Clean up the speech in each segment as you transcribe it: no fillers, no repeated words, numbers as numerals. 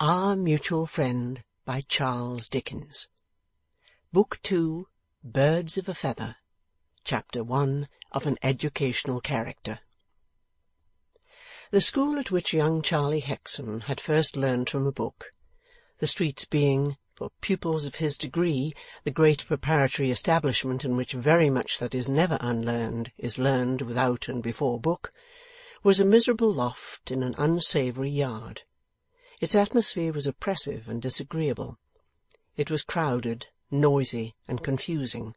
Our Mutual Friend by Charles Dickens. Book 2, Birds of a Feather. Chapter 1, of an Educational Character. The school at which young Charlie Headstone had first learned from a book, the streets being, for pupils of his degree, the great preparatory establishment in which very much that is never unlearned is learned without and before book, was a miserable loft in an unsavoury yard. Its atmosphere was oppressive and disagreeable. It was crowded, noisy, and confusing.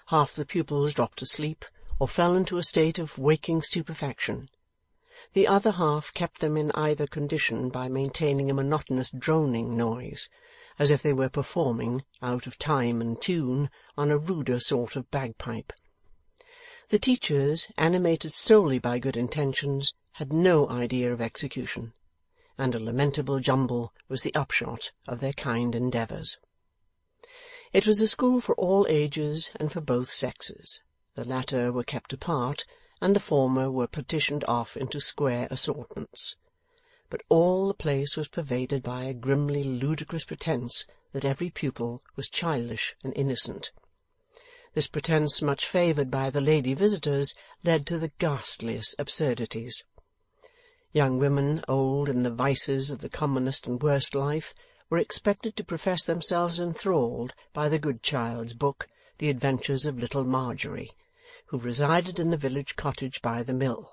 Half the pupils dropped asleep, or fell into a state of waking stupefaction. The other half kept them in either condition by maintaining a monotonous droning noise, as if they were performing, out of time and tune, on a ruder sort of bagpipe. The teachers, animated solely by good intentions, had no idea of execution, and a lamentable jumble was the upshot of their kind endeavours. It was a school for all ages and for both sexes. The latter were kept apart, and the former were partitioned off into square assortments. But all the place was pervaded by a grimly ludicrous pretence that every pupil was childish and innocent. This pretence, much favoured by the lady visitors, led to the ghastliest absurdities. Young women, old in the vices of the commonest and worst life, were expected to profess themselves enthralled by the good child's book, The Adventures of Little Margery, who resided in the village cottage by the mill,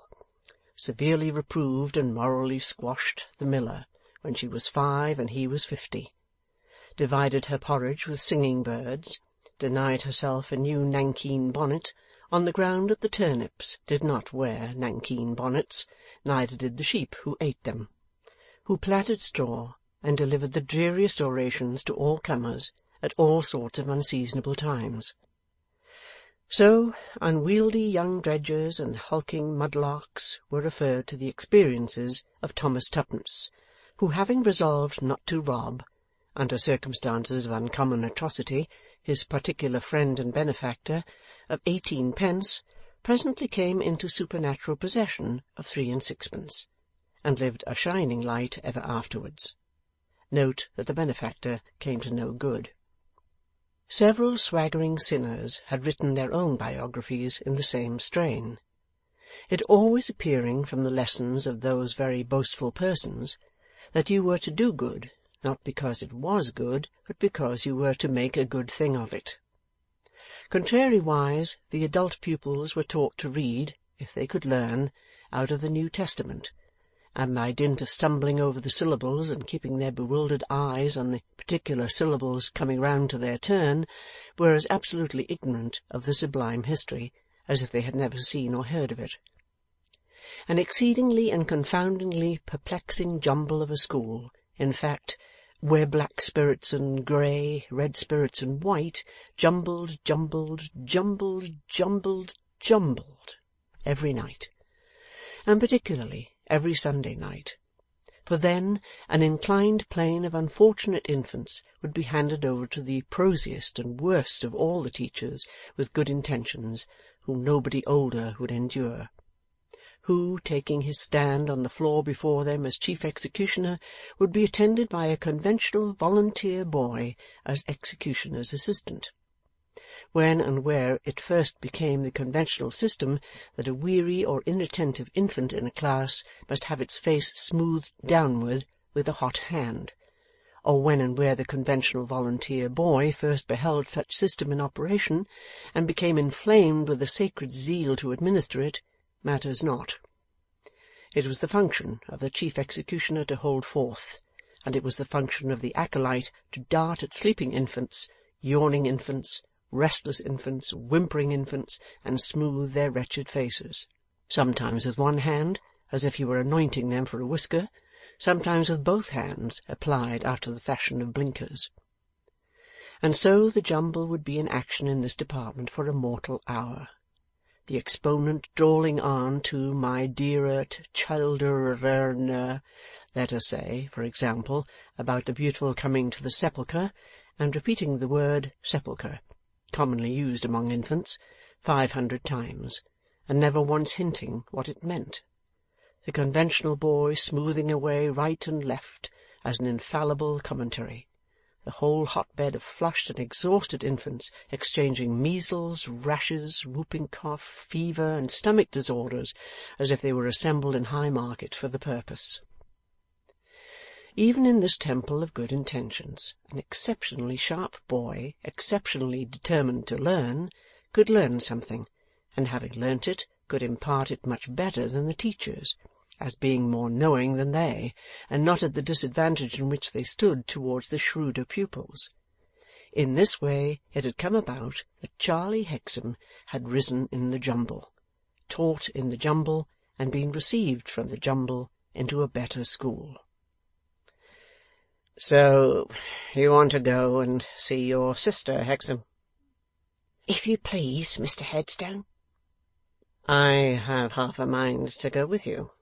severely reproved and morally squashed the miller when she was 5 and he was 50, divided her porridge with singing birds, denied herself a new nankeen bonnet, on the ground that the turnips did not wear nankeen bonnets, neither did the sheep who ate them, who plaited straw, and delivered the dreariest orations to all comers at all sorts of unseasonable times. So, unwieldy young dredgers and hulking mudlarks were referred to the experiences of Thomas Twopence, who, having resolved not to rob, under circumstances of uncommon atrocity, his particular friend and benefactor, of 18 pence, presently came into supernatural possession of 3 and 6pence, and lived a shining light ever afterwards. Note that the benefactor came to no good. Several swaggering sinners had written their own biographies in the same strain, it always appearing from the lessons of those very boastful persons that you were to do good, not because it was good, but because you were to make a good thing of it. Contrariwise, the adult pupils were taught to read, if they could learn, out of the New Testament, and by dint of stumbling over the syllables and keeping their bewildered eyes on the particular syllables coming round to their turn, were as absolutely ignorant of the sublime history as if they had never seen or heard of it. An exceedingly and confoundingly perplexing jumble of a school, in fact, where black spirits and grey, red spirits and white, jumbled every night, and particularly every Sunday night, for then an inclined plane of unfortunate infants would be handed over to the prosiest and worst of all the teachers with good intentions, whom nobody older would endure, who, taking his stand on the floor before them as chief executioner, would be attended by a conventional volunteer boy as executioner's assistant. When and where it first became the conventional system that a weary or inattentive infant in a class must have its face smoothed downward with a hot hand, or when and where the conventional volunteer boy first beheld such system in operation, and became inflamed with a sacred zeal to administer it, matters not. It was the function of the chief executioner to hold forth, and it was the function of the acolyte to dart at sleeping infants, yawning infants, restless infants, whimpering infants, and smooth their wretched faces, sometimes with one hand, as if he were anointing them for a whisker, sometimes with both hands applied after the fashion of blinkers. And so the jumble would be in action in this department for a mortal hour, the exponent drawling on to my dearest childer, let us say, for example, about the beautiful coming to the sepulchre, and repeating the word sepulchre, commonly used among infants, 500 times, and never once hinting what it meant. The conventional boy smoothing away right and left, as an infallible commentary, the whole hotbed of flushed and exhausted infants exchanging measles, rashes, whooping cough, fever, and stomach disorders, as if they were assembled in High Market for the purpose. Even in this temple of good intentions, an exceptionally sharp boy, exceptionally determined to learn, could learn something, and having learnt it, could impart it much better than the teachers, as being more knowing than they, and not at the disadvantage in which they stood towards the shrewder pupils. In this way it had come about that Charlie Hexam had risen in the jumble, taught in the jumble, and been received from the jumble into a better school. "So you want to go and see your sister, Hexam?" "If you please, Mr. Headstone." "I have half a mind to go with you.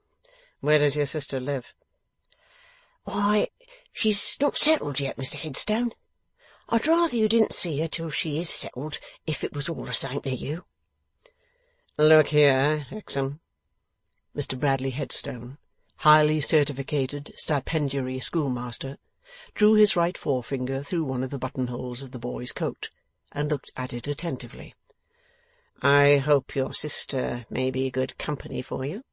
Where does your sister live?" "Why, she's not settled yet, Mr. Headstone. I'd rather you didn't see her till she is settled, if it was all the same to you." "Look here, Hexam." Mr. Bradley Headstone, highly certificated stipendiary schoolmaster, drew his right forefinger through one of the buttonholes of the boy's coat, and looked at it attentively. "I hope your sister may be good company for you."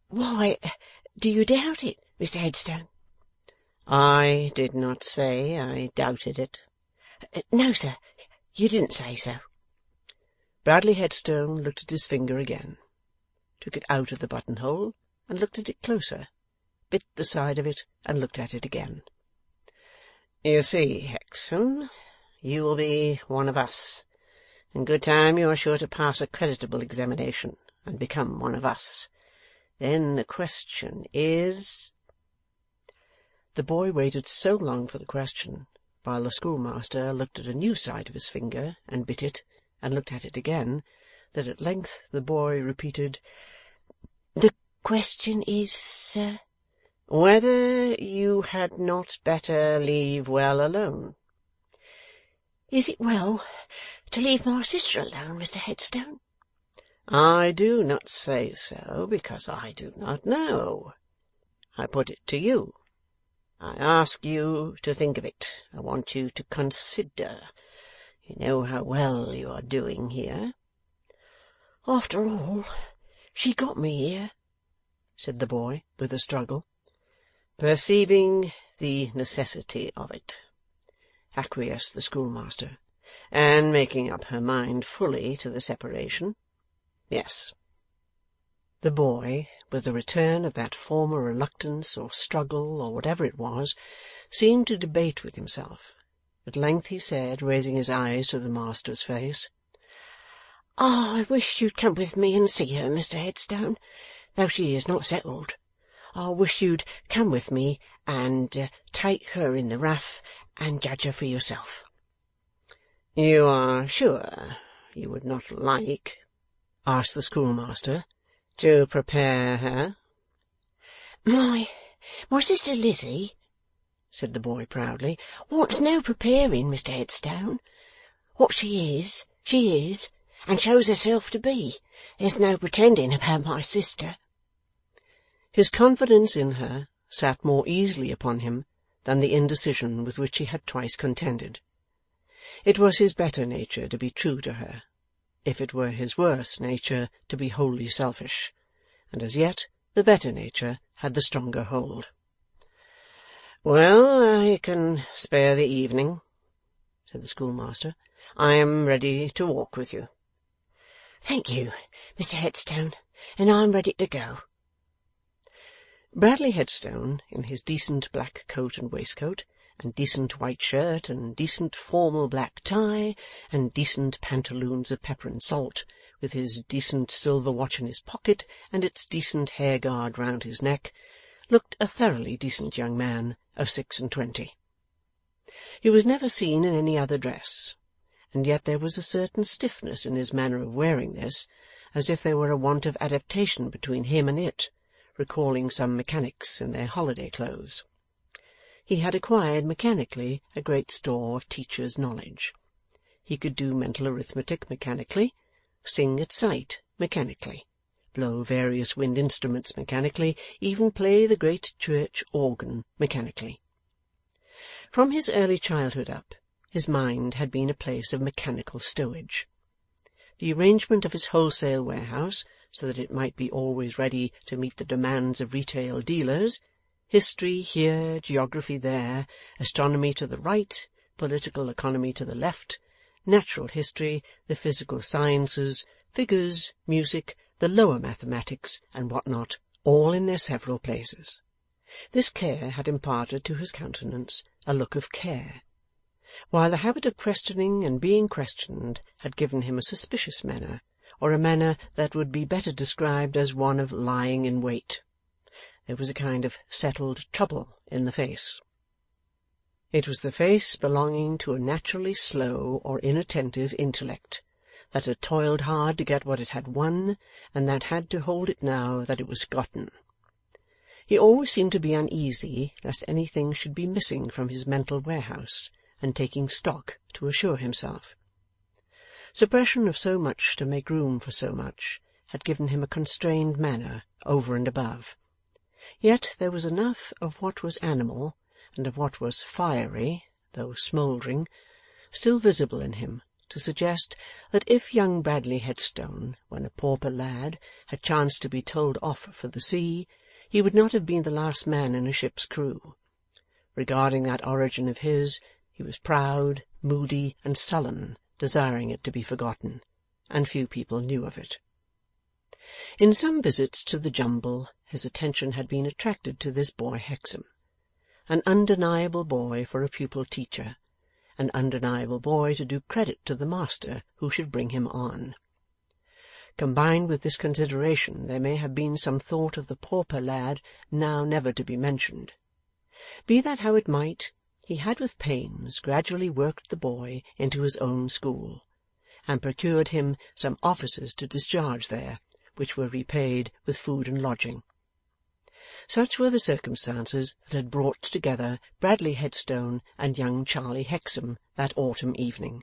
"Why, do you doubt it, Mr. Headstone?" "I did not say I doubted it." "No, sir, you didn't say so." Bradley Headstone looked at his finger again, took it out of the buttonhole, and looked at it closer, bit the side of it, and looked at it again. "You see, Hexam, you will be one of us. In good time you are sure to pass a creditable examination, and become one of us. Then the question is—" The boy waited so long for the question, while the schoolmaster looked at a new side of his finger, and bit it, and looked at it again, that at length the boy repeated, "The question is, sir—" "Whether you had not better leave well alone." "Is it well to leave my sister alone, Mr. Headstone?" "I do not say so, because I do not know. I put it to you. I ask you to think of it. I want you to consider. You know how well you are doing here." "After all, she got me here," said the boy, with a struggle. "Perceiving the necessity of it," acquiesced the schoolmaster, "and making up her mind fully to the separation. Yes." The boy, with a return of that former reluctance or struggle or whatever it was, seemed to debate with himself. At length he said, raising his eyes to the master's face, "I wish you'd come with me and see her, Mr. Headstone, though she is not settled. I wish you'd come with me and take her in the rough and judge her for yourself." "You are sure you would not like," asked the schoolmaster, "to prepare her?" My sister Lizzie," said the boy proudly, "wants no preparing, Mr. Headstone. What she is, and shows herself to be. There's no pretending about my sister." His confidence in her sat more easily upon him than the indecision with which he had twice contended. It was his better nature to be true to her, if it were his worse nature to be wholly selfish, and as yet the better nature had the stronger hold. "Well, I can spare the evening," said the schoolmaster. "I am ready to walk with you." "Thank you, Mr. Headstone, and I'm ready to go." Bradley Headstone, in his decent black coat and waistcoat, and decent white shirt, and decent formal black tie, and decent pantaloons of pepper and salt, with his decent silver watch in his pocket, and its decent hair-guard round his neck, looked a thoroughly decent young man of 26. He was never seen in any other dress, and yet there was a certain stiffness in his manner of wearing this, as if there were a want of adaptation between him and it, recalling some mechanics in their holiday clothes. He had acquired mechanically a great store of teacher's knowledge. He could do mental arithmetic mechanically, sing at sight mechanically, blow various wind instruments mechanically, even play the great church organ mechanically. From his early childhood up, his mind had been a place of mechanical stowage. The arrangement of his wholesale warehouse, so that it might be always ready to meet the demands of retail dealers, history here, geography there, astronomy to the right, political economy to the left, natural history, the physical sciences, figures, music, the lower mathematics, and what not, all in their several places. This care had imparted to his countenance a look of care, while the habit of questioning and being questioned had given him a suspicious manner, or a manner that would be better described as one of lying in wait. There was a kind of settled trouble in the face. It was the face belonging to a naturally slow or inattentive intellect, that had toiled hard to get what it had won, and that had to hold it now that it was gotten. He always seemed to be uneasy lest anything should be missing from his mental warehouse, and taking stock to assure himself. Suppression of so much to make room for so much had given him a constrained manner over and above. Yet there was enough of what was animal, and of what was fiery, though smouldering, still visible in him, to suggest that if young Bradley Headstone, when a pauper lad, had chanced to be told off for the sea, he would not have been the last man in a ship's crew. Regarding that origin of his, he was proud, moody, and sullen, desiring it to be forgotten, and few people knew of it. In some visits to the jumble, his attention had been attracted to this boy Hexam, an undeniable boy for a pupil-teacher, an undeniable boy to do credit to the master who should bring him on. Combined with this consideration there may have been some thought of the pauper lad now never to be mentioned. Be that how it might, he had with pains gradually worked the boy into his own school, and procured him some offices to discharge there, which were repaid with food and lodging. Such were the circumstances that had brought together Bradley Headstone and young Charlie Hexam that autumn evening.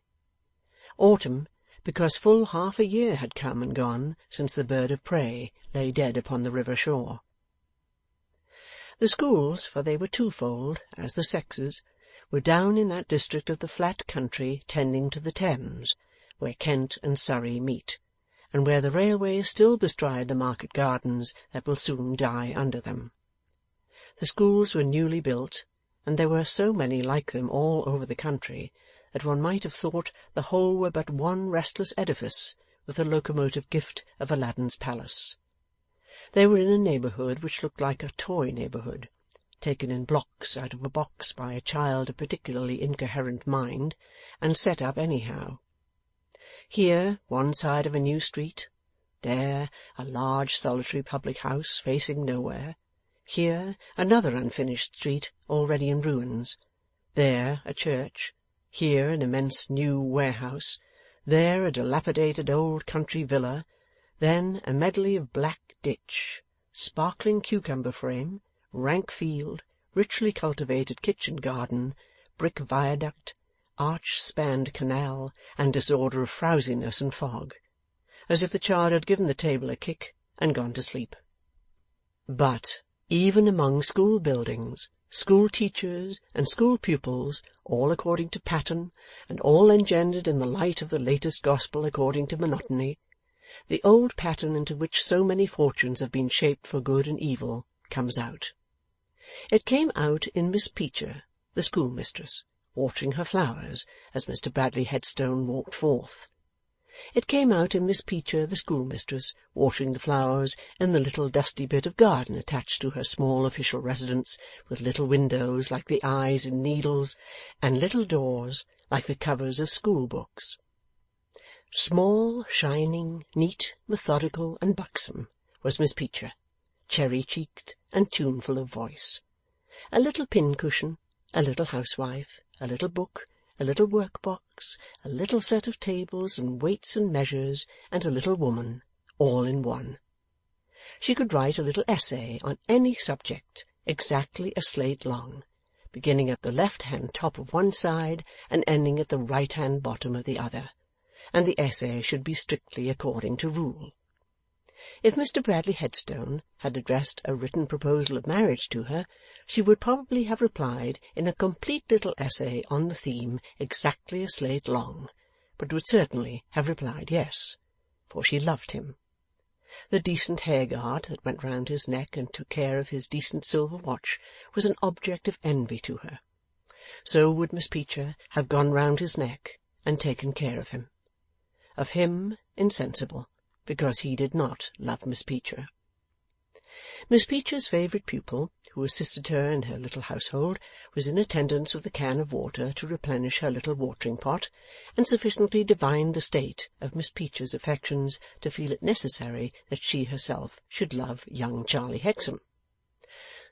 Autumn, because full half a year had come and gone since the bird of prey lay dead upon the river shore. The schools, for they were twofold, as the sexes, were down in that district of the flat country tending to the Thames, where Kent and Surrey meet, and where the railways still bestride the market gardens that will soon die under them. The schools were newly built, and there were so many like them all over the country that one might have thought the whole were but one restless edifice with the locomotive gift of Aladdin's palace. They were in a neighbourhood which looked like a toy neighbourhood, taken in blocks out of a box by a child of particularly incoherent mind, and set up anyhow. Here, one side of a new street; there, a large solitary public house facing nowhere; here, another unfinished street already in ruins; there, a church; here, an immense new warehouse; there, a dilapidated old country villa; then, a medley of black ditch, sparkling cucumber frame, rank field, richly cultivated kitchen garden, brick viaduct, arch-spanned canal, and disorder of frowsiness and fog, as if the child had given the table a kick and gone to sleep. But, even among school buildings, school teachers, and school pupils, all according to pattern, and all engendered in the light of the latest gospel according to monotony, the old pattern into which so many fortunes have been shaped for good and evil comes out. It came out in Miss Peecher, the schoolmistress, watering her flowers as Mr. Bradley Headstone walked forth. It came out in Miss Peecher, the schoolmistress, watering the flowers in the little dusty bit of garden attached to her small official residence, with little windows like the eyes in needles, and little doors like the covers of school-books. Small, shining, neat, methodical, and buxom was Miss Peecher, cherry-cheeked and tuneful of voice. A little pin-cushion, a little housewife, a little book, a little work-box, a little set of tables and weights and measures, and a little woman, all in one. She could write a little essay on any subject, exactly a slate long, beginning at the left-hand top of one side and ending at the right-hand bottom of the other, and the essay should be strictly according to rule. if Mr. Bradley Headstone had addressed a written proposal of marriage to her, she would probably have replied in a complete little essay on the theme exactly a slate long, but would certainly have replied yes, for she loved him. The decent hair-guard that went round his neck and took care of his decent silver watch was an object of envy to her. So would Miss Peecher have gone round his neck and taken care of him. Of him, insensible, because he did not love Miss Peecher. Miss Peecher's favourite pupil, who assisted her in her little household, was in attendance with a can of water to replenish her little watering-pot, and sufficiently divined the state of Miss Peecher's affections to feel it necessary that she herself should love young Charlie Hexam.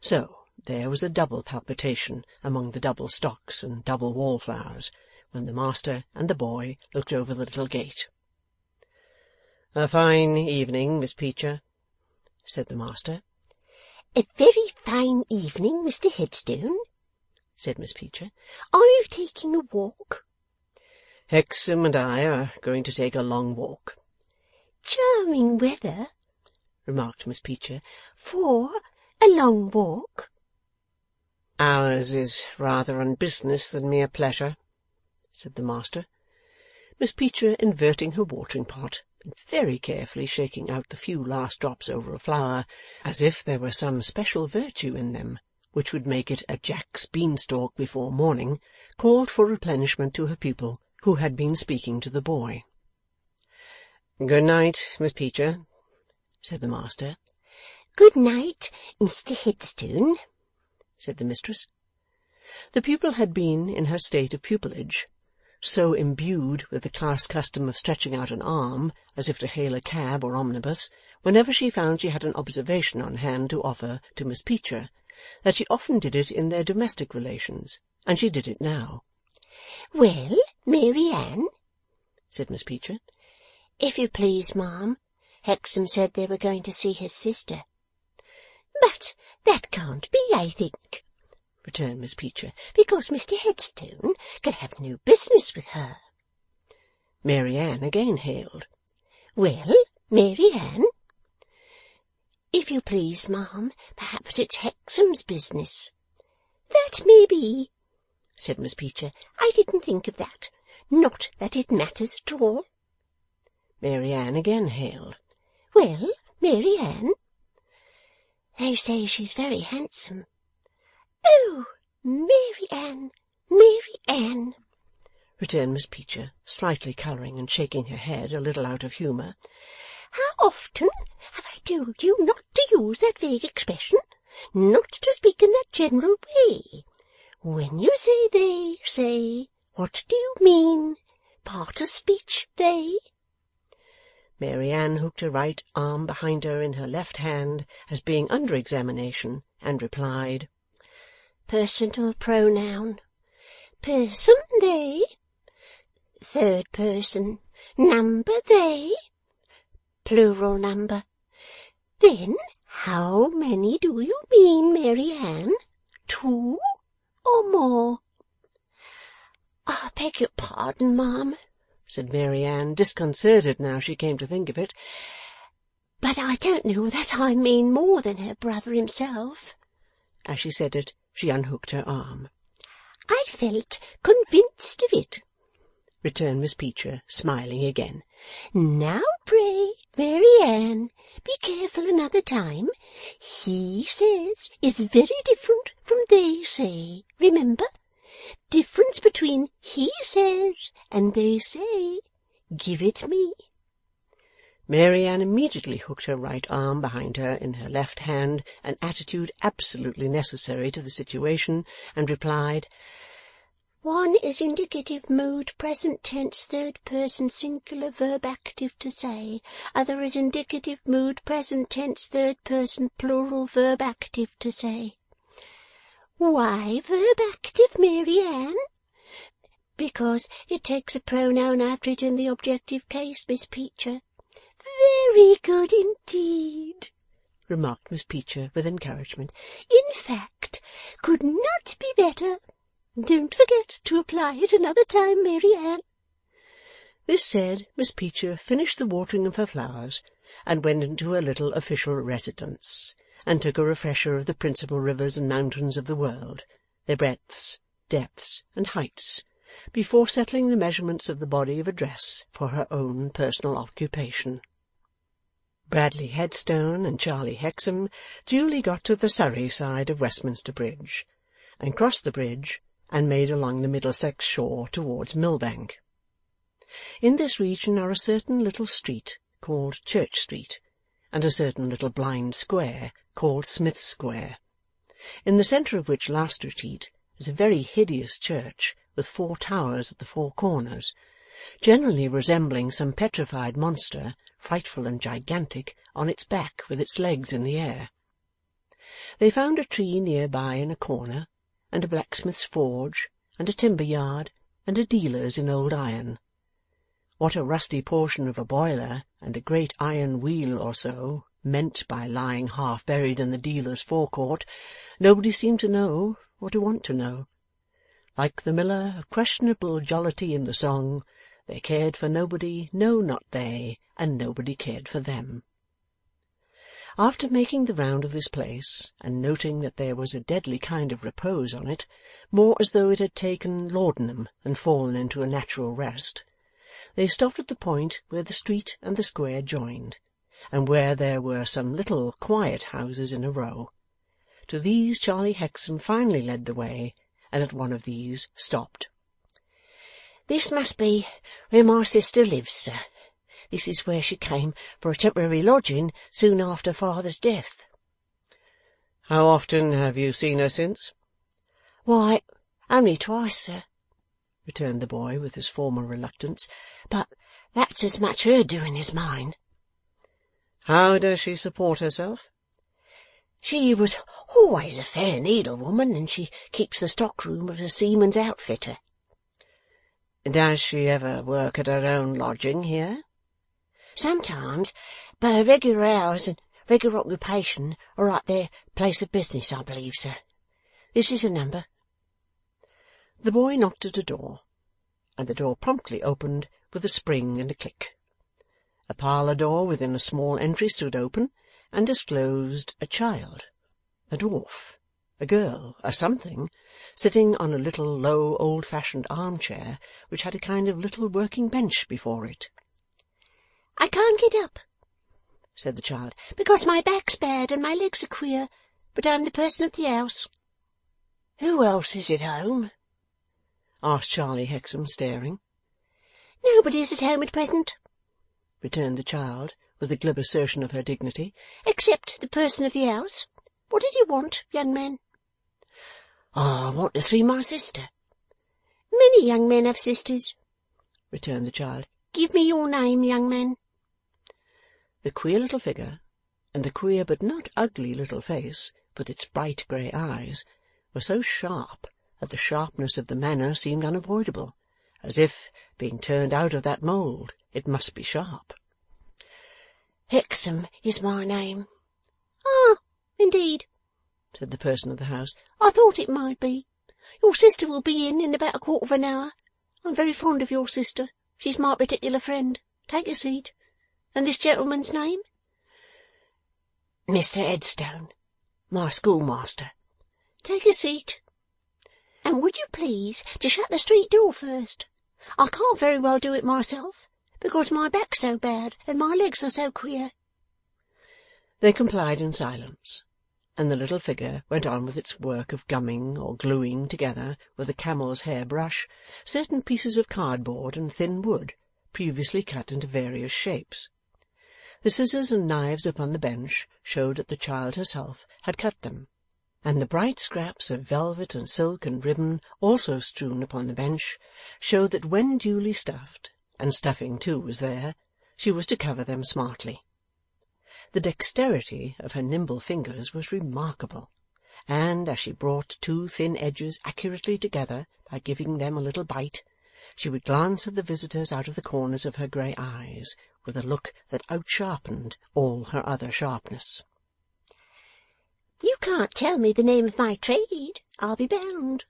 So there was a double palpitation among the double stocks and double wallflowers, when the master and the boy looked over the little gate. "A fine evening, Miss Peecher," said the master. "A very fine evening, Mr. Headstone," said Miss Peecher. "Are you taking a walk?" "Hexam and I are going to take a long walk." "Charming weather," remarked Miss Peecher, "for a long walk." "Ours is rather on business than mere pleasure," said the master. Miss Peecher, inverting her watering-pot, and very carefully shaking out the few last drops over a flower, as if there were some special virtue in them which would make it a Jack's beanstalk before morning, called for replenishment to her pupil, who had been speaking to the boy. "Good night, Miss Peecher," said the master. "Good night, Mr. Headstone," said the mistress. The pupil had been, in her state of pupilage, so imbued with the class custom of stretching out an arm, as if to hail a cab or omnibus, whenever she found she had an observation on hand to offer to Miss Peecher, that she often did it in their domestic relations, and she did it now. "Well, Mary Ann," said Miss Peecher. "If you please, ma'am, Hexam said they were going to see his sister." "But that can't be, I think," returned Miss Peecher, "because Mr. Headstone can have no business with her." Mary Ann again hailed. "Well, Mary Ann?" "If you please, ma'am, perhaps it's Hexam's business." "That may be," said Miss Peecher. "I didn't think of that. Not that it matters at all." Mary Ann again hailed. "Well, Mary Ann?" "They say she's very handsome." "Oh, Mary Ann, Mary Ann," returned Miss Peecher, slightly colouring and shaking her head, a little out of humour. "How often have I told you not to use that vague expression, not to speak in that general way? When you say they say, what do you mean? Part of speech, they?" Mary Ann hooked her right arm behind her in her left hand, as being under examination, and replied, "Personal pronoun. Person, they. Third person. Number, they. Plural number. Then how many do you mean, Mary Ann? 2 or more?" "I beg your pardon, ma'am," said Mary Ann, disconcerted now she came to think of it, "but I don't know that I mean more than her brother himself." As she said it, she unhooked her arm. "I felt convinced of it," returned Miss Peecher, smiling again. "Now, pray, Mary Ann, be careful another time. He says is very different from they say, remember. Difference between he says and they say. Give it me." Mary Ann immediately hooked her right arm behind her in her left hand, an attitude absolutely necessary to the situation, and replied, "One is indicative mood, present tense, third person, singular, verb active to say. Other is indicative mood, present tense, third person, plural, verb active to say." "Why verb active, Mary Ann?" "Because it takes a pronoun after it in the objective case, Miss Peecher." "Very good indeed," remarked Miss Peecher with encouragement. "In fact, could not be better. Don't forget to apply it another time, Mary Ann." This said, Miss Peecher finished the watering of her flowers, and went into her little official residence, and took a refresher of the principal rivers and mountains of the world, their breadths, depths, and heights, before settling the measurements of the body of a dress for her own personal occupation. Bradley Headstone and Charlie Hexam duly got to the Surrey side of Westminster Bridge, and crossed the bridge, and made along the Middlesex shore towards Millbank. In this region are a certain little street called Church Street, and a certain little blind square called Smith's Square, in the centre of which last retreat is a very hideous church with 4 towers at the 4 corners, generally resembling some petrified monster, frightful and gigantic, on its back with its legs in the air. They found a tree near by in a corner, and a blacksmith's forge, and a timber yard, and a dealer's in old iron. What a rusty portion of a boiler and a great iron wheel or so meant by lying half buried in the dealer's forecourt, nobody seemed to know or to want to know. Like the miller of questionable jollity in the song, they cared for nobody, no, not they, and nobody cared for them. After making the round of this place, and noting that there was a deadly kind of repose on it, more as though it had taken laudanum and fallen into a natural rest, they stopped at the point where the street and the square joined, and where there were some little quiet houses in a row. To these Charlie Hexam finally led the way, and at one of these stopped. "This must be where my sister lives, sir. This is where she came for a temporary lodging soon after father's death." "How often have you seen her since?" "Why, only twice, sir," returned the boy with his former reluctance, "but that's as much her doing as mine." "How does she support herself?" "She was always a fair needlewoman, and she keeps the stockroom of a seaman's outfitter." "Does she ever work at her own lodging here?" "Sometimes, but her regular hours and regular occupation are at their place of business, I believe, sir. This is a number." The boy knocked at a door, and the door promptly opened with a spring and a click. A parlour door within a small entry stood open, and disclosed a child, a dwarf, a girl, a something, sitting on a little low old-fashioned arm-chair which had a kind of little working bench before it. "I can't get up," said the child, "because my back's bad and my legs are queer, but I'm the person of the house." "Who else is at home?" asked Charlie Hexam, staring. "Nobody's at home at present," returned the child, with a glib assertion of her dignity, "except the person of the house. What did you want, young man?" "I want to see my sister." "Many young men have sisters," returned the child. "Give me your name, young man." The queer little figure, and the queer but not ugly little face, with its bright grey eyes, were so sharp that the sharpness of the manner seemed unavoidable, as if, being turned out of that mould, it must be sharp. "Hexam is my name." "Ah, indeed," said the person of the house. "I thought it might be. Your sister will be in about a quarter of an hour. I'm very fond of your sister. She's my particular friend. Take a seat. And this gentleman's name?" "Mr. Headstone, my schoolmaster." "Take a seat. And would you please to shut the street door first? I can't very well do it myself, because my back's so bad and my legs are so queer." They complied in silence, and the little figure went on with its work of gumming or gluing together with a camel's hair brush certain pieces of cardboard and thin wood, previously cut into various shapes. The scissors and knives upon the bench showed that the child herself had cut them, and the bright scraps of velvet and silk and ribbon also strewn upon the bench showed that when duly stuffed, and stuffing too was there, she was to cover them smartly. The dexterity of her nimble fingers was remarkable, and, as she brought 2 thin edges accurately together by giving them a little bite, she would glance at the visitors out of the corners of her grey eyes, with a look that outsharpened all her other sharpness. "You can't tell me the name of my trade, I'll be bound,"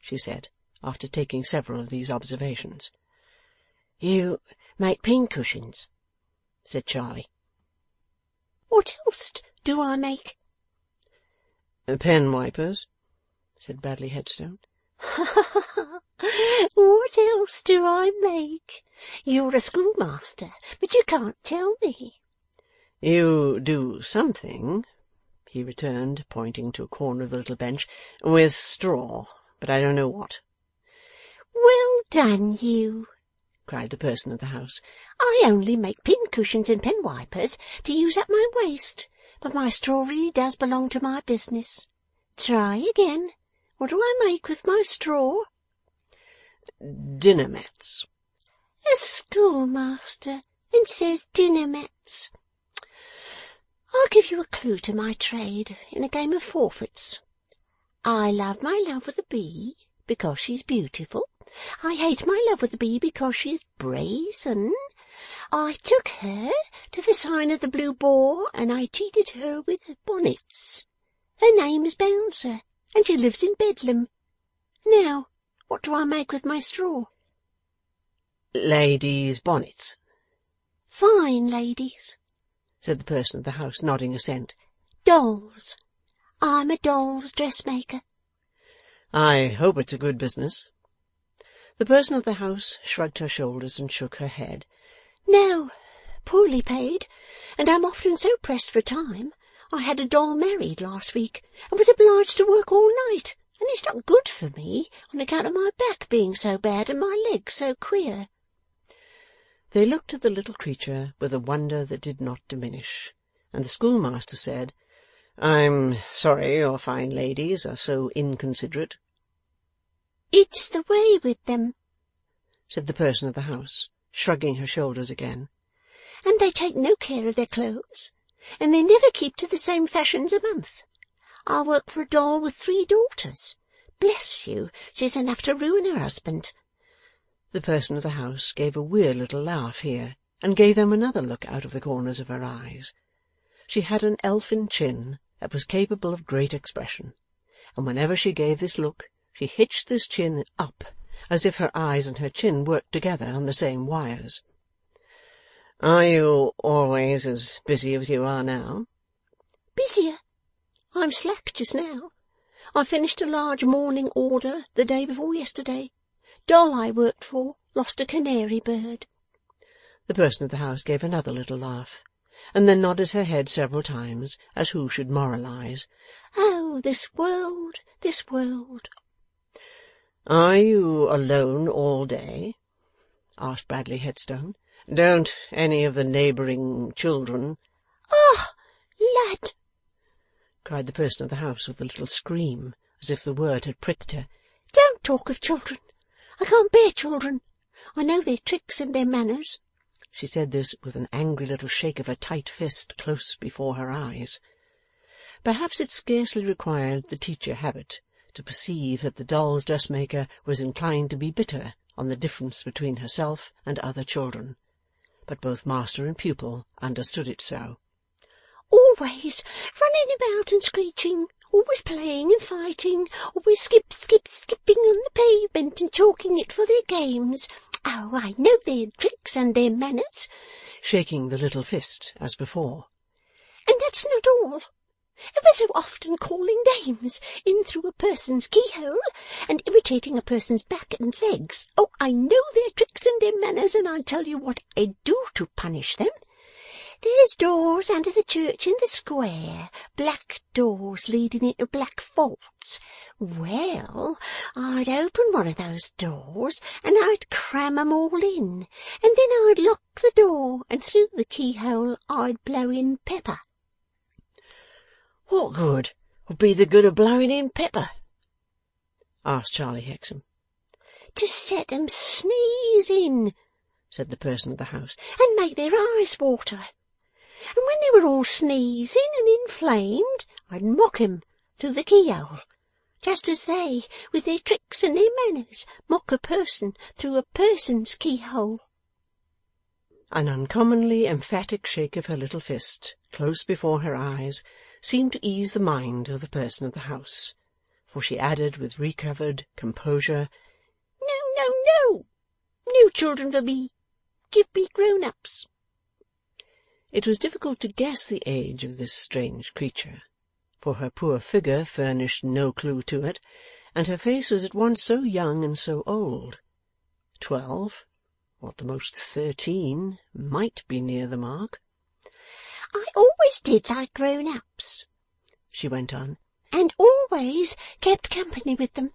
she said, after taking several of these observations. "You make pincushions," said Charlie. What else do I make?" "Pen wipers," said Bradley Headstone. What else do I make? You're a schoolmaster, but you can't tell me." "You do something," he returned, pointing to a corner of the little bench, "with straw, but I don't know what." "Well done, you!" cried the person of the house. "I only make pincushions and pen wipers to use up my waste, but my straw really does belong to my business. Try again. What do I make with my straw?" "Dinner mats." "A schoolmaster, and says dinner mats. I'll give you a clue to my trade in a game of forfeits. I love my love with a B because she's beautiful. I hate my love with a B because she's brazen. I took her to the sign of the Blue Boar, and I cheated her with bonnets. Her name is Bouncer, and she lives in Bedlam. Now, what do I make with my straw?" "Ladies' bonnets," "Fine ladies," said the person of the house, nodding assent. "Dolls. I'm a doll's dressmaker." "I hope it's a good business." The person of the house shrugged her shoulders and shook her head. "No, poorly paid, and I'm often so pressed for time. I had a doll married last week, and was obliged to work all night, and it's not good for me, on account of my back being so bad and my legs so queer." They looked at the little creature with a wonder that did not diminish, and the schoolmaster said, "I'm sorry your fine ladies are so inconsiderate." "It's the way with them," said the person of the house, shrugging her shoulders again. "and they take no care of their clothes, and they never keep to the same fashions a month. I work for a doll with 3 daughters. Bless you, she's enough to ruin her husband." The person of the house gave a weird little laugh here, and gave them another look out of the corners of her eyes. She had an elfin chin that was capable of great expression, and whenever she gave this look, she hitched this chin up, as if her eyes and her chin worked together on the same wires. "Are you always as busy as you are now?" "Busier? I'm slack just now. I finished a large morning order the day before yesterday. Doll I worked for lost a canary bird." The person of the house gave another little laugh, and then nodded her head several times, as who should moralize. "Oh, this world, this world!" "Are you alone all day?" asked Bradley Headstone. "Don't any of the neighbouring children—" "Ah, lad!" cried the person of the house with a little scream, as if the word had pricked her. "Don't talk of children. I can't bear children. I know their tricks and their manners." She said this with an angry little shake of her tight fist close before her eyes. Perhaps it scarcely required the teacher habit to perceive that the doll's dressmaker was inclined to be bitter on the difference between herself and other children, but both master and pupil understood it so. "Always running about and screeching, always playing and fighting, always skipping on the pavement and chalking it for their games. Oh, I know their tricks and their manners," shaking the little fist as before. "and that's not all. Ever so often calling names in through a person's keyhole, and irritating a person's back and legs. Oh, I know their tricks and their manners, and I'll tell you what I do to punish them. There's doors under the church in the square, black doors leading into black vaults. Well, I'd open one of those doors, and I'd cram 'em all in, and then I'd lock the door, and through the keyhole I'd blow in pepper." "What good would be the good of blowing in pepper?" asked Charlie Hexam. "To set 'em sneezing," said the person of the house, "and make their eyes water. And when they were all sneezing and inflamed, I'd mock 'em through the keyhole, just as they, with their tricks and their manners, mock a person through a person's keyhole." An uncommonly emphatic shake of her little fist, close before her eyes, seemed to ease the mind of the person of the house, for she added with recovered composure, "No, no, no! No children for me. Give me grown-ups." It was difficult to guess the age of this strange creature, for her poor figure furnished no clue to it, and her face was at once so young and so old. 12, or at the most 13, might be near the mark. "I always did like grown-ups," she went on, "and always kept company with them.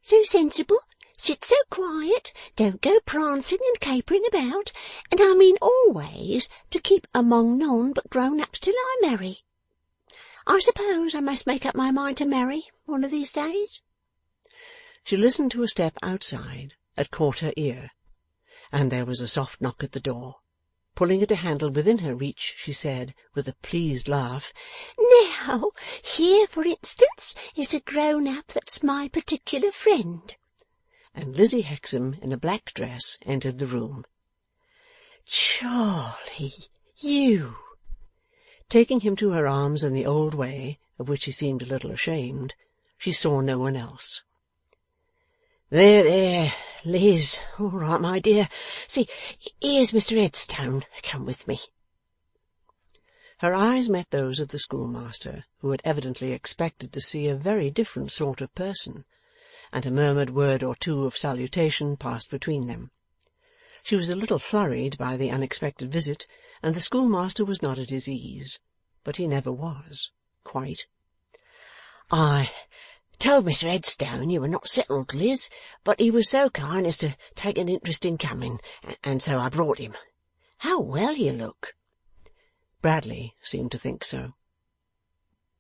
So sensible, sit so quiet, don't go prancing and capering about, and I mean always to keep among none but grown-ups till I marry. I suppose I must make up my mind to marry one of these days." She listened to a step outside that caught her ear, and there was a soft knock at the door. Pulling at a handle within her reach, she said, with a pleased laugh, "Now, here, for instance, is a grown-up that's my particular friend." And Lizzie Hexam, in a black dress, entered the room. "Charlie, you!" Taking him to her arms in the old way, of which he seemed a little ashamed, she saw no one else. "There, there, Liz, all right, my dear. See, here's Mr. Headstone come with me." Her eyes met those of the schoolmaster, who had evidently expected to see a very different sort of person, and a murmured word or two of salutation passed between them. She was a little flurried by the unexpected visit, and the schoolmaster was not at his ease, but he never was, quite. "I told Mr. Headstone you were not settled, Liz, but he was so kind as to take an interest in coming, and so I brought him. How well you look!" Bradley seemed to think so.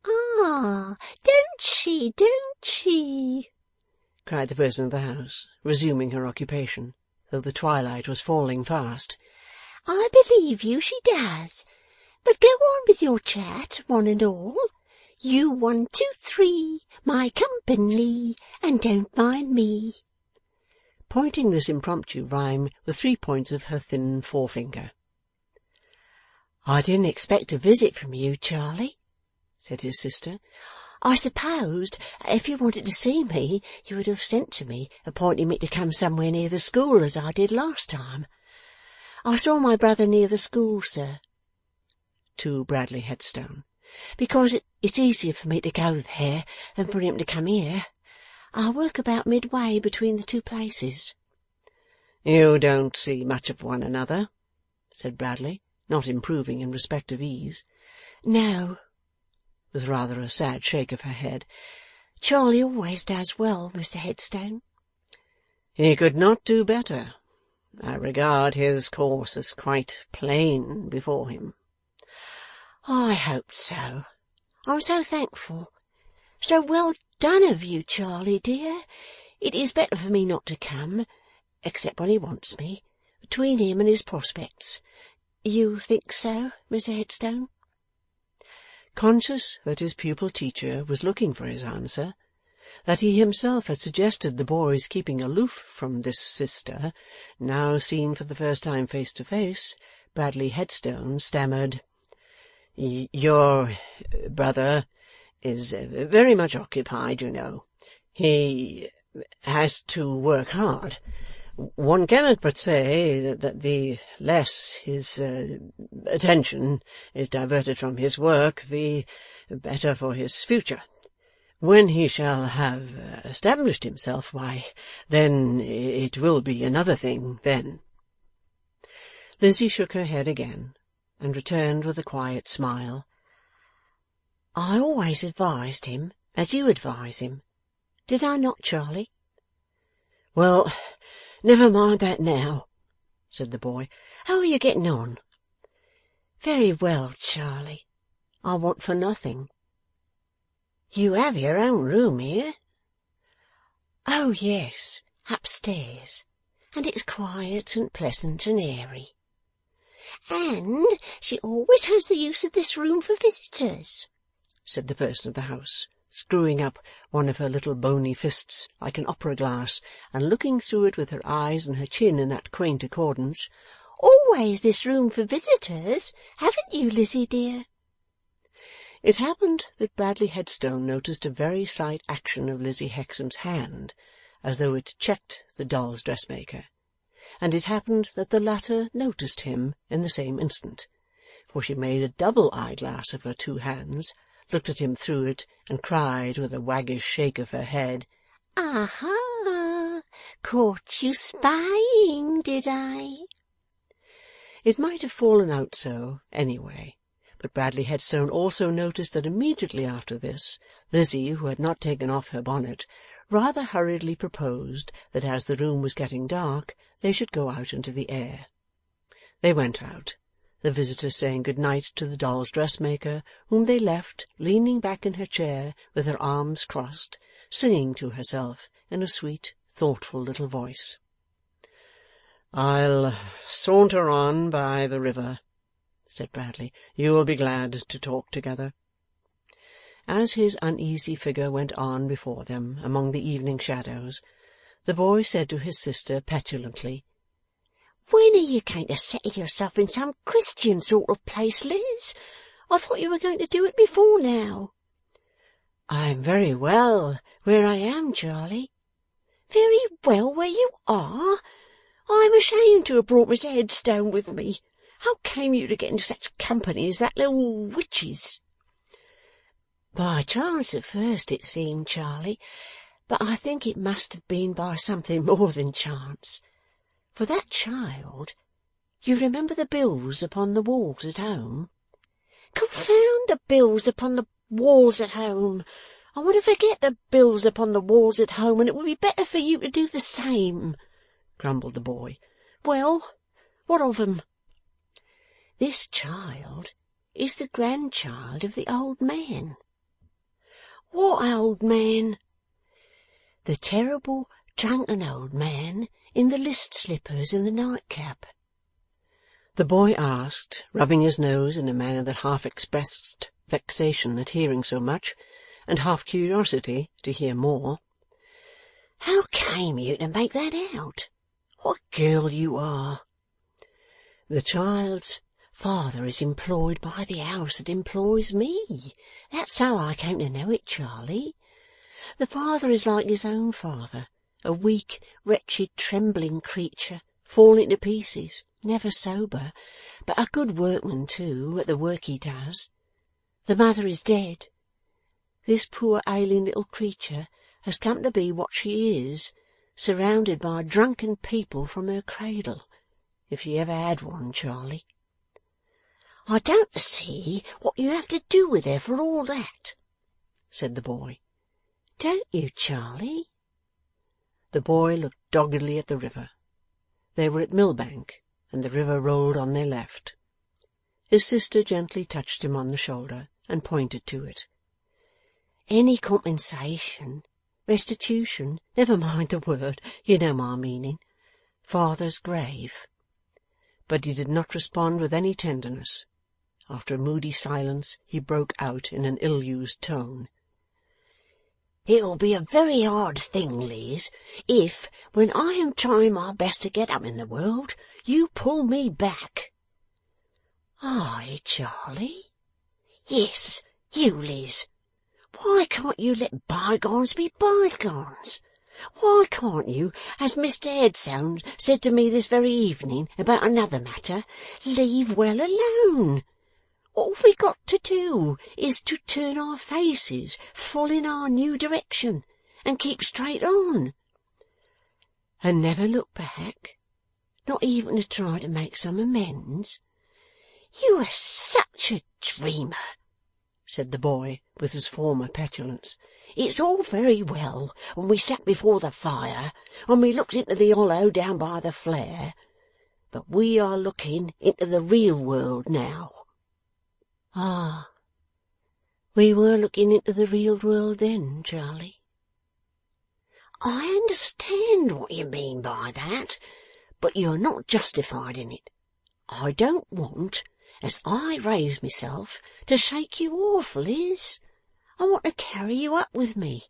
"Ah, don't she, don't she?" cried the person of the house, resuming her occupation, though the twilight was falling fast. "I believe you she does. But go on with your chat, one and all. You 1, 2, 3, my company, and don't mind me." Pointing this impromptu rhyme with 3 points of her thin forefinger. "I didn't expect a visit from you, Charlie," said his sister. "I supposed if you wanted to see me, you would have sent to me, appointing me to come somewhere near the school, as I did last time. I saw my brother near the school, sir," to Bradley Headstone, "because it's easier for me to go there than for him to come here. I work about midway between the two places." "You don't see much of one another," said Bradley, not improving in respect of ease. "No," with rather a sad shake of her head. "Charlie always does well, Mr. Headstone." "He could not do better. I regard his course as quite plain before him." "I hoped so. I'm so thankful. So well done of you, Charlie dear. It is better for me not to come, except when he wants me, between him and his prospects. You think so, Mr. Headstone?" Conscious that his pupil teacher was looking for his answer, that he himself had suggested the boy's keeping aloof from this sister, now seen for the first time face to face, Bradley Headstone stammered, "Your brother is very much occupied, you know. He has to work hard. One cannot but say that the less his attention is diverted from his work, the better for his future. When he shall have established himself, why, then it will be another thing, then." Lizzie shook her head again, and returned with a quiet smile. "I always advised him as you advise him. Did I not, Charlie?" "Well, never mind that now," said the boy. "How are you getting on?" "Very well, Charlie. I want for nothing." "You have your own room here?" "Oh, yes, upstairs, and it's quiet and pleasant and airy." "And she always has the use of this room for visitors," said the person of the house, screwing up one of her little bony fists like an opera-glass, and looking through it with her eyes and her chin in that quaint accordance. "Always this room for visitors, haven't you, Lizzie dear?" It happened that Bradley Headstone noticed a very slight action of Lizzie Hexam's hand, as though it checked the doll's dressmaker, and it happened that the latter noticed him in the same instant, for she made a double eyeglass of her two hands, looked at him through it, and cried with a waggish shake of her head, "Aha! Caught you spying, did I?" It might have fallen out so, anyway, but Bradley Headstone also noticed that immediately after this, Lizzie, who had not taken off her bonnet, rather hurriedly proposed that as the room was getting dark, they should go out into the air. They went out, the visitor saying good night to the doll's dressmaker, whom they left leaning back in her chair with her arms crossed, singing to herself in a sweet, thoughtful little voice. "I'll saunter on by the river," said Bradley. "You will be glad to talk together." As his uneasy figure went on before them among the evening shadows, the boy said to his sister petulantly, "When are you going to settle yourself in some Christian sort of place, Liz? I thought you were going to do it before now." "I'm very well where I am, Charlie." "Very well where you are? I am ashamed to have brought Mr. Headstone with me. How came you to get into such company as that little witch's?" "By chance at first, it seemed, Charlie, but I think it must have been by something more than chance. For that child, you remember the bills upon the walls at home?" "Confound the bills upon the walls at home! I want to forget the bills upon the walls at home, and it would be better for you to do the same," grumbled the boy. "Well, what of 'em?" "This child is the grandchild of the old man." "What old man?" "The terrible drunken old man in the list slippers and the nightcap." The boy asked, rubbing his nose in a manner that half expressed vexation at hearing so much, and half curiosity to hear more, "How came you to make that out? What a girl you are!" "The child's father is employed by the house that employs me. That's how I came to know it, Charlie. The father is like his own father, a weak, wretched, trembling creature, falling to pieces, never sober, but a good workman too, at the work he does. The mother is dead. This poor ailing little creature has come to be what she is, surrounded by drunken people from her cradle, if she ever had one, Charlie." "I don't see what you have to do with her for all that," said the boy. "Don't you, Charlie?" The boy looked doggedly at the river. They were at Millbank, and the river rolled on their left. His sister gently touched him on the shoulder, and pointed to it. "Any compensation, restitution, never mind the word, you know my meaning. Father's grave." But he did not respond with any tenderness. After a moody silence, he broke out in an ill-used tone. "It'll be a very hard thing, Liz, if, when I am trying my best to get up in the world, you pull me back." "I, Charlie?" "Yes, you, Liz. Why can't you let bygones be bygones? Why can't you, as Mr. Headstone said to me this very evening about another matter, leave well alone? All we got to do is to turn our faces full in our new direction, and keep straight on." "And never look back? Not even to try to make some amends?" "You are such a dreamer," said the boy with his former petulance. "It's all very well when we sat before the fire, when we looked into the hollow down by the flare, but we are looking into the real world now." "Ah, we were looking into the real world then, Charlie." "I understand what you mean by that, but you are not justified in it. I don't want, as I raise myself, to shake you off, Liz. I want to carry you up with me.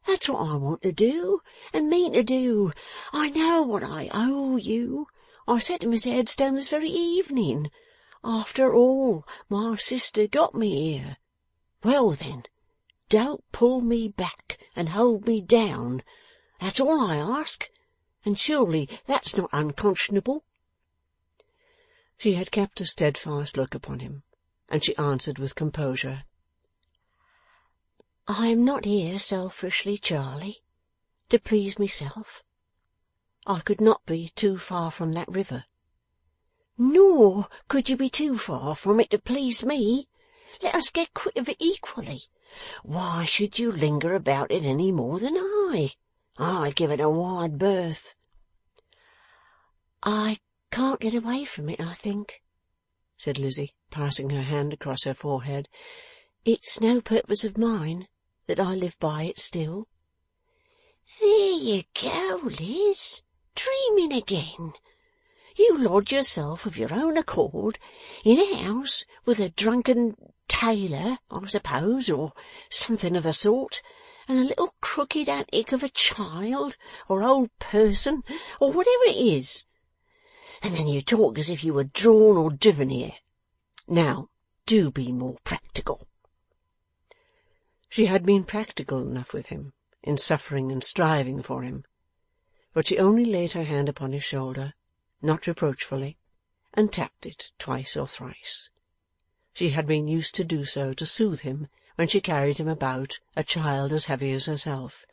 That's what I want to do, and mean to do. I know what I owe you. I said to Mr. Headstone this very evening, after all, my sister got me here. Well then, don't pull me back and hold me down. That's all I ask, and surely that's not unconscionable." She had kept a steadfast look upon him, and she answered with composure, "I am not here selfishly, Charley, to please myself. I could not be too far from that river. Nor could you be too far from it to please me. Let us get quit of it equally. Why should you linger about it any more than I? I give it a wide berth." "I can't get away from it, I think," said Lizzie, passing her hand across her forehead. "It's no purpose of mine that I live by it still." "There you go, Liz, dreaming again. You lodge yourself of your own accord in a house with a drunken tailor, I suppose, or something of the sort, and a little crooked antic of a child, or old person, or whatever it is. And then you talk as if you were drawn or driven here. Now, do be more practical." She had been practical enough with him, in suffering and striving for him, but she only laid her hand upon his shoulder, not reproachfully, and tapped it twice or thrice. She had been used to do so to soothe him when she carried him about, a child as heavy as herself.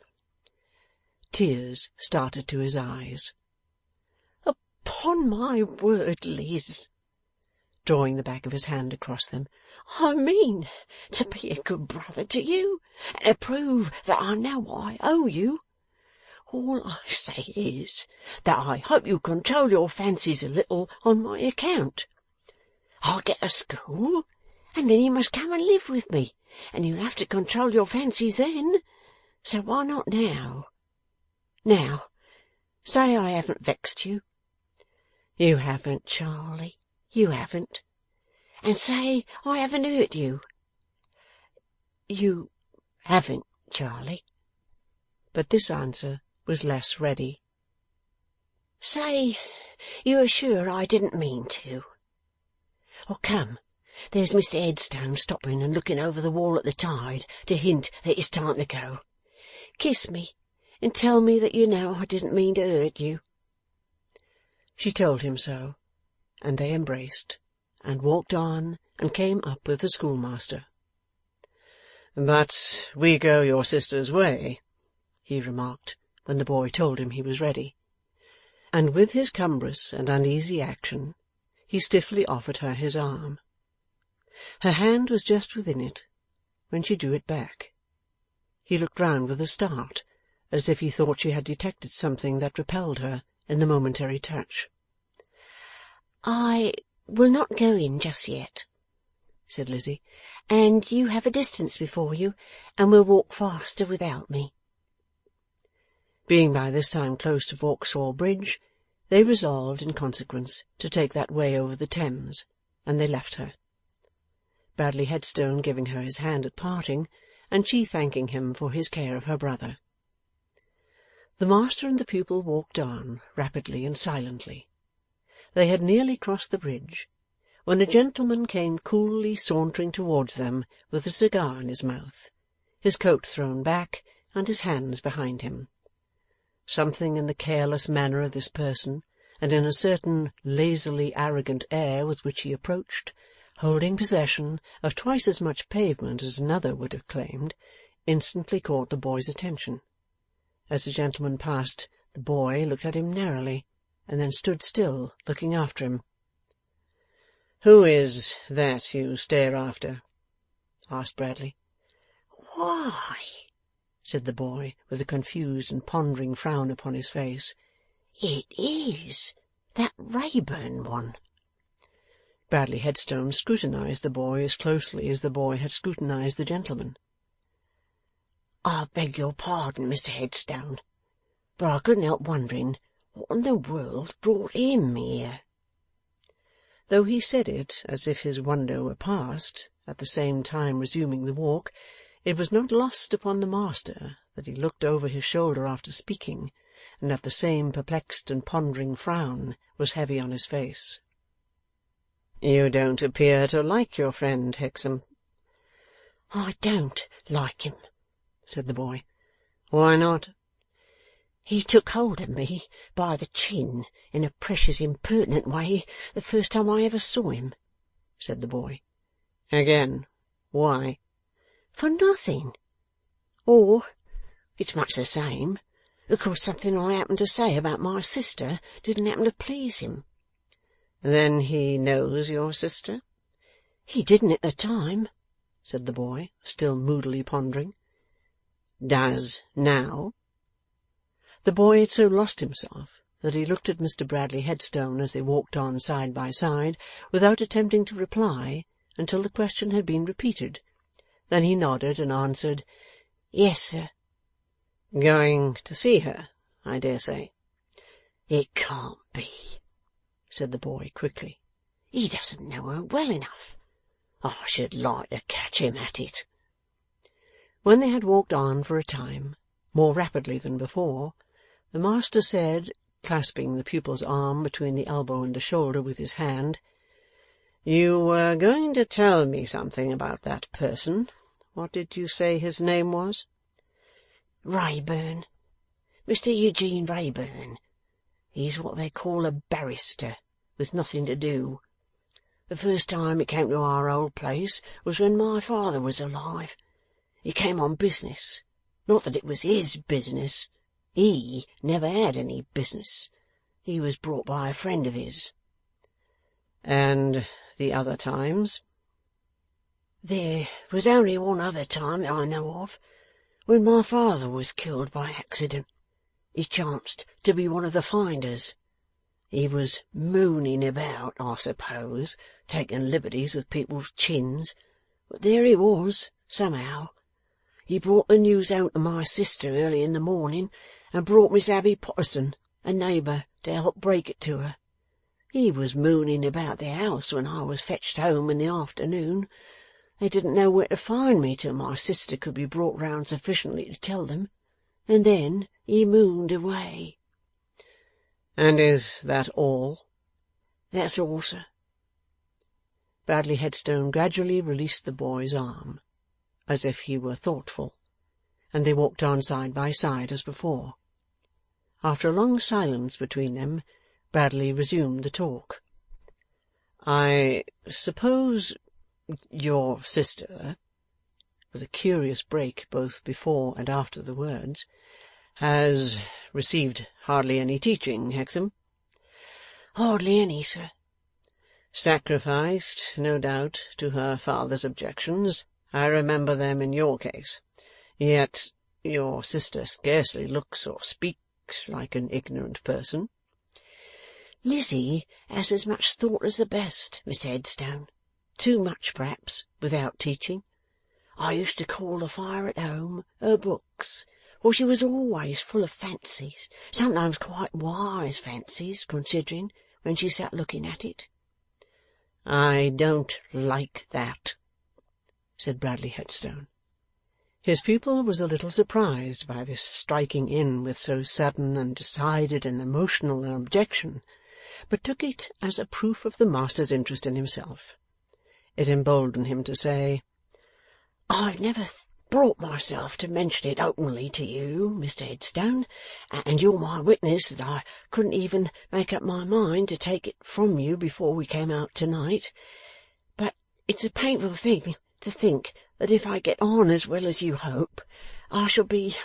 Tears started to his eyes. "Upon my word, Liz," drawing the back of his hand across them, "I mean to be a good brother to you, and to prove that I know what I owe you. All I say is, that I hope you control your fancies a little on my account. I'll get a school, and then you must come and live with me, and you'll have to control your fancies then. So why not now? Now, say I haven't vexed you." "You haven't, Charlie, you haven't." "And say I haven't hurt you." "You haven't, Charlie." But this answer was less ready. "Say you are sure I didn't mean to. Or come, there's Mr. Headstone stopping and looking over the wall at the tide to hint that it's time to go. Kiss me, and tell me that you know I didn't mean to hurt you." She told him so, and they embraced, and walked on, and came up with the schoolmaster. "But we go your sister's way," he remarked, when the boy told him he was ready. And with his cumbrous and uneasy action, he stiffly offered her his arm. Her hand was just within it, when she drew it back. He looked round with a start, as if he thought she had detected something that repelled her in the momentary touch. "I will not go in just yet," said Lizzie, "and you have a distance before you, and will walk faster without me." Being by this time close to Vauxhall Bridge, they resolved, in consequence, to take that way over the Thames, and they left her. Bradley Headstone giving her his hand at parting, and she thanking him for his care of her brother. The master and the pupil walked on, rapidly and silently. They had nearly crossed the bridge, when a gentleman came coolly sauntering towards them with a cigar in his mouth, his coat thrown back, and his hands behind him. Something in the careless manner of this person, and in a certain lazily arrogant air with which he approached, holding possession of twice as much pavement as another would have claimed, instantly caught the boy's attention. As the gentleman passed, the boy looked at him narrowly, and then stood still, looking after him. "Who is that you stare after?" asked Bradley. "Why," said the boy, with a confused and pondering frown upon his face, "it is that Wrayburn one." Bradley Headstone scrutinized the boy as closely as the boy had scrutinized the gentleman. "I beg your pardon, Mr. Headstone, but I couldn't help wondering what in the world brought him here." Though he said it as if his wonder were past, at the same time resuming the walk, it was not lost upon the master that he looked over his shoulder after speaking, and that the same perplexed and pondering frown was heavy on his face. "You don't appear to like your friend, Hexam." "I don't like him," said the boy. "Why not?" "He took hold of me by the chin in a precious impertinent way the first time I ever saw him," said the boy. Again, why? For nothing. Or, it's much the same, because something I happened to say about my sister didn't happen to please him. Then he knows your sister? He didn't at the time, said the boy, still moodily pondering. Does now? The boy had so lost himself that he looked at Mr. Bradley Headstone as they walked on side by side, without attempting to reply until the question had been repeated. Then he nodded and answered, "Yes, sir." Going to see her, I dare say? It can't be, said the boy quickly. He doesn't know her well enough. I should like to catch him at it. When they had walked on for a time, more rapidly than before, the master said, clasping the pupil's arm between the elbow and the shoulder with his hand, "You were going to tell me something about that person. What did you say his name was?" "Wrayburn. Mr. Eugene Wrayburn. He's what they call a barrister, with nothing to do. The first time he came to our old place was when my father was alive. He came on business. Not that it was his business. He never had any business. He was brought by a friend of his." "And the other times?" "There was only one other time that I know of, when my father was killed by accident. He chanced to be one of the finders. He was mooning about, I suppose, taking liberties with people's chins, but there he was, somehow. He brought the news home to my sister early in the morning, and brought Miss Abby Potterson, a neighbour, to help break it to her. He was mooning about the house when I was fetched home in the afternoon. They didn't know where to find me till my sister could be brought round sufficiently to tell them, and then he mooned away." "And is that all?" "That's all, sir." Bradley Headstone gradually released the boy's arm, as if he were thoughtful, and they walked on side by side as before. After a long silence between them, Bradley resumed the talk. "I suppose your sister," with a curious break both before and after the words, "has received hardly any teaching, Hexam?" "Hardly any, sir." "Sacrificed, no doubt, to her father's objections. I remember them in your case. Yet your sister scarcely looks or speaks like an ignorant person." "Lizzie has as much thought as the best, Mr. Headstone. Too much, perhaps, without teaching. I used to call the fire at home her books, for she was always full of fancies, sometimes quite wise fancies, considering, when she sat looking at it." "I don't like that," said Bradley Headstone. His pupil was a little surprised by this striking in with so sudden and decided and emotional an objection, but took it as a proof of the master's interest in himself. It emboldened him to say, "I've never brought myself to mention it openly to you, Mr. Headstone, and you're my witness that I couldn't even make up my mind to take it from you before we came out to-night. But it's a painful thing to think that if I get on as well as you hope, I shall be,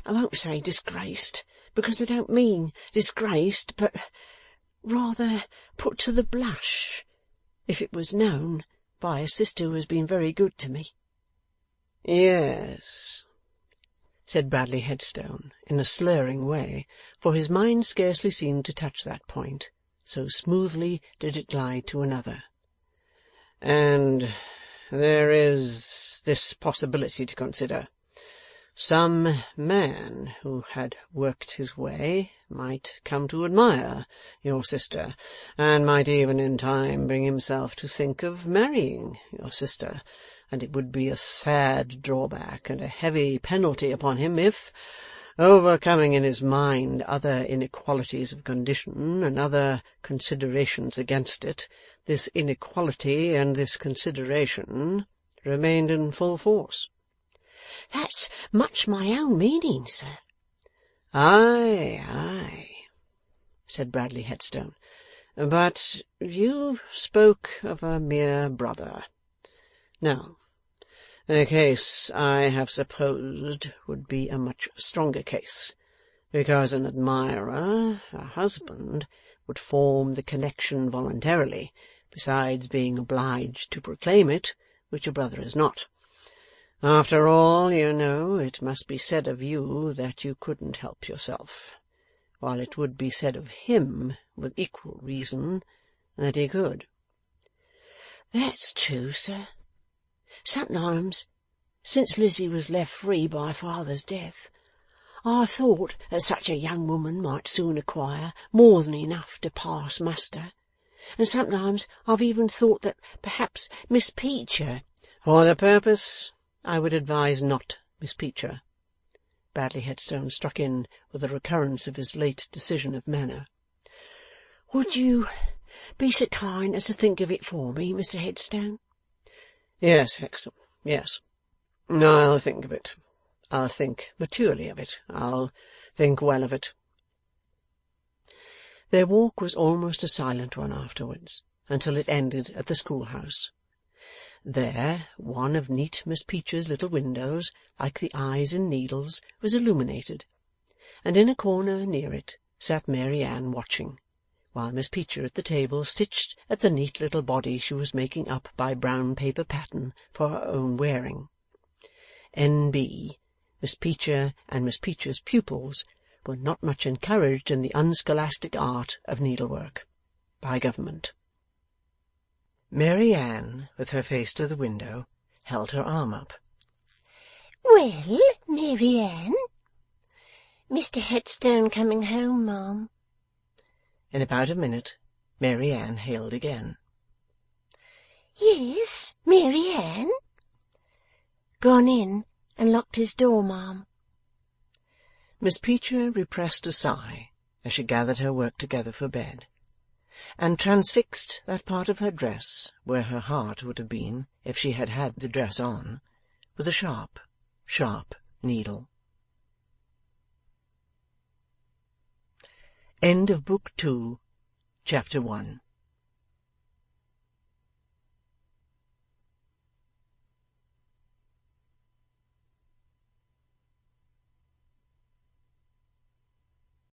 I won't say disgraced, because I don't mean disgraced, but rather put to the blush, if it was known, by a sister who has been very good to me." "Yes," said Bradley Headstone, in a slurring way, for his mind scarcely seemed to touch that point, so smoothly did it glide to another. "And there is this possibility to consider. Some man who had worked his way might come to admire your sister, and might even in time bring himself to think of marrying your sister, and it would be a sad drawback and a heavy penalty upon him if, overcoming in his mind other inequalities of condition and other considerations against it, this inequality and this consideration remained in full force." "That's much my own meaning, sir." "Aye, aye," said Bradley Headstone. "But you spoke of a mere brother. Now, the case I have supposed would be a much stronger case, because an admirer, a husband, would form the connection voluntarily, besides being obliged to proclaim it, which a brother is not. After all, you know, it must be said of you that you couldn't help yourself, while it would be said of him, with equal reason, that he could. That's true, sir. Sometimes, since Lizzie was left free by father's death, I've thought that such a young woman might soon acquire more than enough to pass muster, and sometimes I've even thought that perhaps Miss Peecher— For the purpose, I would advise not Miss Peecher. Bradley Headstone struck in with a recurrence of his late decision of manner. Would you be so kind as to think of it for me, Mr. Headstone? Yes, Hexam, yes. I'll think of it. I'll think maturely of it. I'll think well of it. Their walk was almost a silent one afterwards, until it ended at the schoolhouse. There, one of neat Miss Peecher's little windows, like the eyes in needles, was illuminated, and in a corner near it sat Mary Ann watching, while Miss Peecher at the table stitched at the neat little body she was making up by brown paper pattern for her own wearing. N.B. Miss Peecher and Miss Peecher's pupils were not much encouraged in the unscholastic art of needlework, by government. Mary Ann, with her face to the window, held her arm up. Well, Mary Ann? Mr. Headstone coming home, ma'am. In about a minute, Mary Ann hailed again. Yes, Mary Ann? Gone in and locked his door, ma'am. Miss Peecher repressed a sigh as she gathered her work together for bed, and transfixed that part of her dress where her heart would have been if she had had the dress on, with a sharp, sharp needle. End of Book 2, Chapter 1.